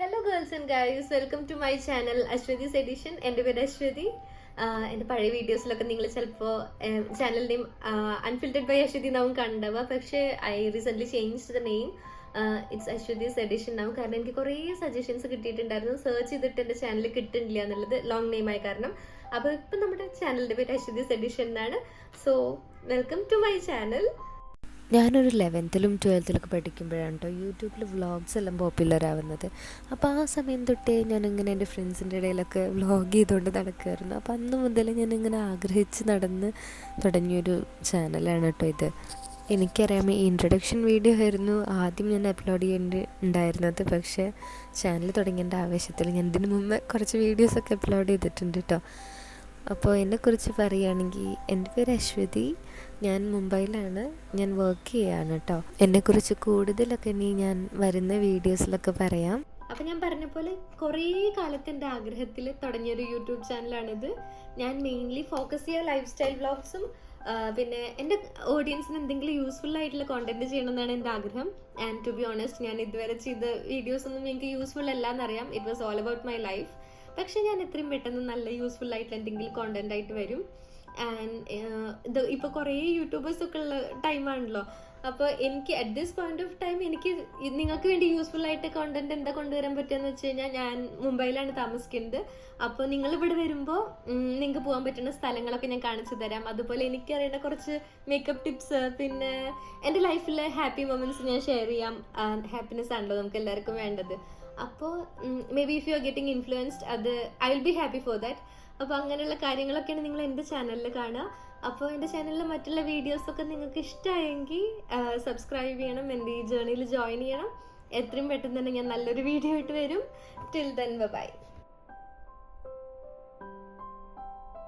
Hello girls and guys, welcome to my channel Ashwathi's edition. എൻ്റെ പേര് അശ്വതി. എൻ്റെ പഴയ വീഡിയോസിലൊക്കെ നിങ്ങൾ ചിലപ്പോൾ channel name unfiltered by Ashwathi എന്നാവും കണ്ടവ. പക്ഷേ I recently change the name. It's Ashwathi's edition ആവും. കാരണം എനിക്ക് കുറേ സജഷൻസ് കിട്ടിയിട്ടുണ്ടായിരുന്നു. സെർച്ച് ചെയ്തിട്ട് എൻ്റെ ചാനൽ കിട്ടുന്നില്ല എന്നുള്ളത്, ലോങ് നെയിം ആയ കാരണം. അപ്പോൾ ഇപ്പം നമ്മുടെ ചാനലിൻ്റെ പേര് അശ്വതീസ് എഡിഷൻ എന്നാണ്. So welcome to my channel. ഞാനൊരു 11th 12th പഠിക്കുമ്പോഴാണ് കേട്ടോ യൂട്യൂബിൽ വ്ളോഗ്സ് എല്ലാം പോപ്പുലർ ആവുന്നത്. അപ്പോൾ ആ സമയം തൊട്ടേ ഞാനിങ്ങനെ എൻ്റെ ഫ്രണ്ട്സിൻ്റെ ഇടയിലൊക്കെ വ്ളോഗ് ചെയ്തുകൊണ്ട് നടക്കുമായിരുന്നു. അപ്പോൾ അന്ന് മുതൽ ഞാനിങ്ങനെ ആഗ്രഹിച്ച് നടന്ന് തുടങ്ങിയൊരു ചാനലാണ് കേട്ടോ ഇത്. എനിക്കറിയാം, ഈ ഇൻട്രൊഡക്ഷൻ വീഡിയോ ആയിരുന്നു ആദ്യം ഞാൻ അപ്ലോഡ് ചെയ്യേണ്ടിണ്ടായിരുന്നത്. പക്ഷേ ചാനൽ തുടങ്ങേണ്ട ആവേശത്തിൽ ഞാൻ ഇതിനു മുമ്പ് കുറച്ച് വീഡിയോസൊക്കെ അപ്ലോഡ് ചെയ്തിട്ടുണ്ട് കേട്ടോ. അപ്പോൾ എന്നെക്കുറിച്ച് പറയുകയാണെങ്കിൽ, എൻ്റെ പേര് അശ്വതി. ഞാൻ മുംബൈയിലാണ് ഞാൻ വർക്ക് ചെയ്യുകയാണ് കേട്ടോ. എന്നെക്കുറിച്ച് കൂടുതലൊക്കെ ഇനി ഞാൻ വരുന്ന വീഡിയോസിലൊക്കെ പറയാം. അപ്പം ഞാൻ പറഞ്ഞ പോലെ കുറേ കാലത്തിൻ്റെ ആഗ്രഹത്തിൽ തുടങ്ങിയൊരു യൂട്യൂബ് ചാനലാണിത്. ഞാൻ മെയിൻലി ഫോക്കസ് ചെയ്യുക ലൈഫ് സ്റ്റൈൽ വ്ളോഗ്സും പിന്നെ എൻ്റെ ഓഡിയൻസിന് എന്തെങ്കിലും യൂസ്ഫുൾ ആയിട്ടുള്ള കോണ്ടന്റ് ചെയ്യണമെന്നാണ് എൻ്റെ ആഗ്രഹം. ആൻഡ് ടു ബി ഓണസ്റ്റ്, ഞാൻ ഇതുവരെ ചെയ്ത വീഡിയോസ് ഒന്നും എനിക്ക് യൂസ്ഫുൾ അല്ല എന്നറിയാം. It was all about my life. പക്ഷെ ഞാൻ എത്രയും പെട്ടെന്ന് നല്ല യൂസ്ഫുൾ ആയിട്ടുള്ള എന്തെങ്കിലും കോണ്ടന്റ് ആയിട്ട് വരും. ആൻഡ് ഇത് ഇപ്പോൾ കുറേ യൂട്യൂബേഴ്സ് ഒക്കെ ഉള്ള ടൈമാണല്ലോ. അപ്പോൾ എനിക്ക് at this point of time എനിക്ക് നിങ്ങൾക്ക് വേണ്ടി യൂസ്ഫുൾ ആയിട്ട് കോണ്ടന്റ് എന്താ കൊണ്ടുവരാൻ പറ്റുകയെന്ന് വെച്ച് കഴിഞ്ഞാൽ, ഞാൻ മുംബൈയിലാണ് താമസിക്കുന്നത്. അപ്പോൾ നിങ്ങളിവിടെ വരുമ്പോൾ നിങ്ങൾക്ക് പോകാൻ പറ്റുന്ന സ്ഥലങ്ങളൊക്കെ ഞാൻ കാണിച്ചു തരാം. അതുപോലെ എനിക്കറിയുന്ന കുറച്ച് മേക്കപ്പ് ടിപ്സ്, പിന്നെ എൻ്റെ ലൈഫിലെ ഹാപ്പി മൊമെന്റ്സ് ഞാൻ ഷെയർ ചെയ്യാം. ഹാപ്പിനെസ് ആണല്ലോ നമുക്ക് എല്ലാവർക്കും വേണ്ടത്. അപ്പോൾ may be if you are getting influenced, അത് I will be happy for that. അപ്പോൾ അങ്ങനെയുള്ള കാര്യങ്ങളൊക്കെയാണ് നിങ്ങൾ എൻ്റെ ചാനലിൽ കാണുക. അപ്പോൾ എൻ്റെ ചാനലിൽ മറ്റുള്ള വീഡിയോസൊക്കെ നിങ്ങൾക്ക് ഇഷ്ടമായെങ്കിൽ സബ്സ്ക്രൈബ് ചെയ്യണം, എൻ്റെ ഈ ജേർണിയിൽ ജോയിൻ ചെയ്യണം. എത്രയും പെട്ടെന്ന് തന്നെ ഞാൻ നല്ലൊരു വീഡിയോ ആയിട്ട് വരും. Till then bye.